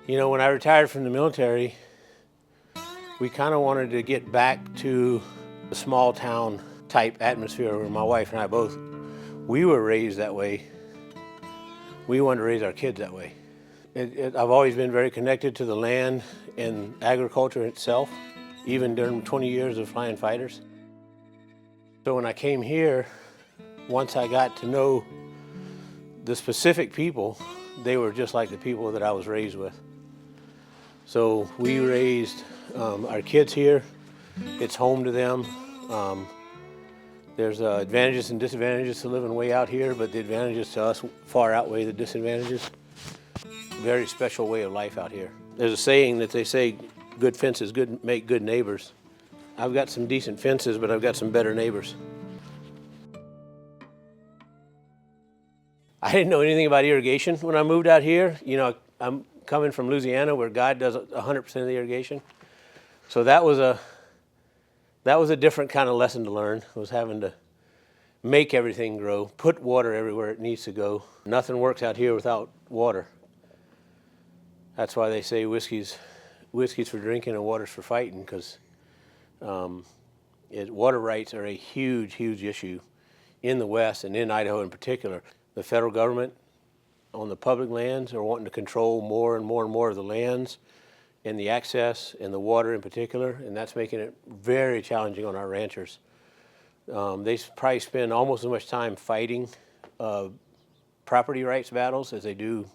You know, when I retired from the military, we kind of wanted to get back to the small town type atmosphere where my wife and I both, we were raised that way. We wanted to raise our kids that way. I've always been very connected to the land and agriculture itself, even during 20 years of flying fighters. So when I came here, once I got to know the specific people, they were just like the people that I was raised with. So we raised our kids here. It's home to them. There's advantages and disadvantages to living way out here, but the advantages to us far outweigh the disadvantages. Very special way of life out here. There's a saying that they say, good fences make good neighbors. I've got some decent fences, but I've got some better neighbors. I didn't know anything about irrigation when I moved out here. You know, I'm coming from Louisiana where God does 100% of the irrigation. So that was a different kind of lesson to learn, was having to make everything grow, put water everywhere it needs to go. Nothing works out here without water. That's why they say whiskey's for drinking and water's for fighting, because water rights are a huge, huge issue in the West and in Idaho in particular. The federal government on the public lands are wanting to control more and more and more of the lands and the access and the water in particular, and that's making it very challenging on our ranchers. They probably spend almost as much time fighting property rights battles as they do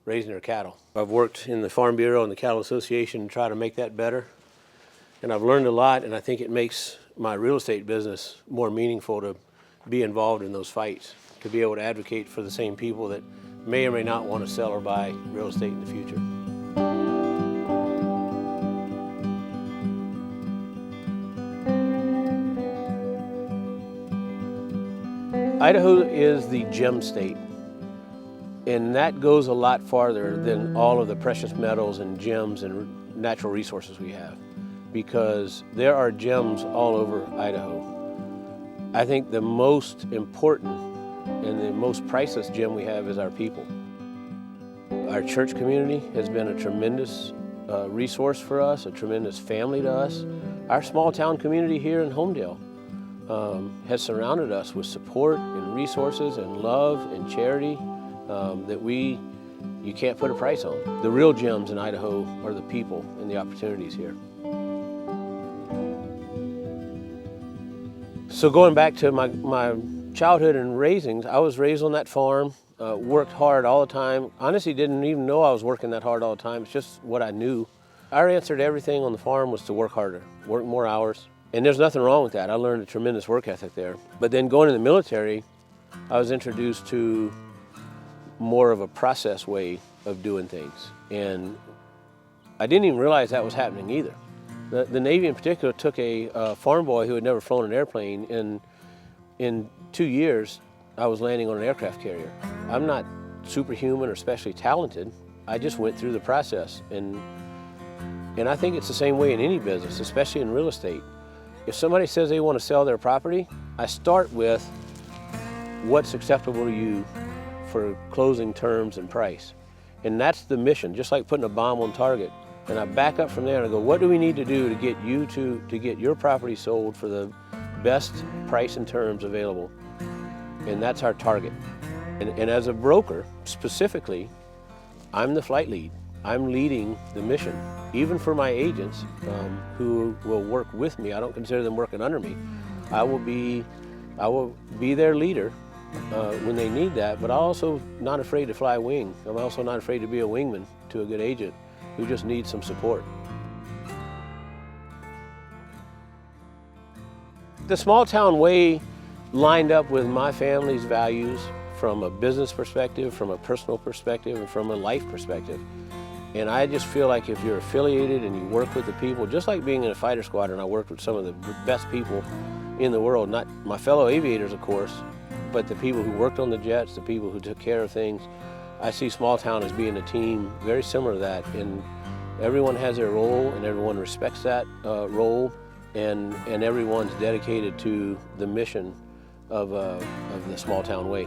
raising their cattle. I've worked in the Farm Bureau and the Cattle Association to try to make that better, and I've learned a lot, and I think it makes my real estate business more meaningful to be involved in those fights, to be able to advocate for the same people that may or may not want to sell or buy real estate in the future. Idaho is the gem state, and that goes a lot farther than all of the precious metals and gems and natural resources we have, because there are gems all over Idaho. I think the most important and the most priceless gem we have is our people. Our church community has been a tremendous resource for us, a tremendous family to us. Our small town community here in Homedale has surrounded us with support and resources and love and charity that you can't put a price on. The real gems in Idaho are the people and the opportunities here. So going back to my childhood and raisings, I was raised on that farm, worked hard all the time. Honestly, didn't even know I was working that hard all the time. It's just what I knew. Our answer to everything on the farm was to work harder, work more hours. And there's nothing wrong with that. I learned a tremendous work ethic there. But then going in the military, I was introduced to more of a process way of doing things. And I didn't even realize that was happening either. The Navy in particular took a farm boy who had never flown an airplane, and in 2 years, I was landing on an aircraft carrier. I'm not superhuman or especially talented. I just went through the process. And I think it's the same way in any business, especially in real estate. If somebody says they want to sell their property, I start with what's acceptable to you for closing terms and price. And that's the mission, just like putting a bomb on target. And I back up from there and I go, what do we need to do to get you to get your property sold for the best price and terms available? And that's our target. And as a broker, specifically, I'm the flight lead. I'm leading the mission. Even for my agents who will work with me, I don't consider them working under me. I will be their leader when they need that, but I'm also not afraid to fly wing. I'm also not afraid to be a wingman to a good agent who just needs some support. The small town way lined up with my family's values from a business perspective, from a personal perspective, and from a life perspective. And I just feel like if you're affiliated and you work with the people, just like being in a fighter squadron, I worked with some of the best people in the world, not my fellow aviators, of course, but the people who worked on the jets, the people who took care of things. I see small town as being a team very similar to that, and everyone has their role and everyone respects that role, and everyone's dedicated to the mission of the small town way.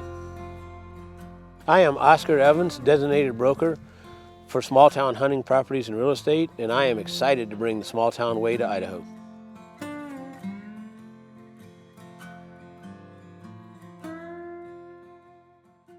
I am Oscar Evans, designated broker for small town hunting properties and real estate, and I am excited to bring the small town way to Idaho.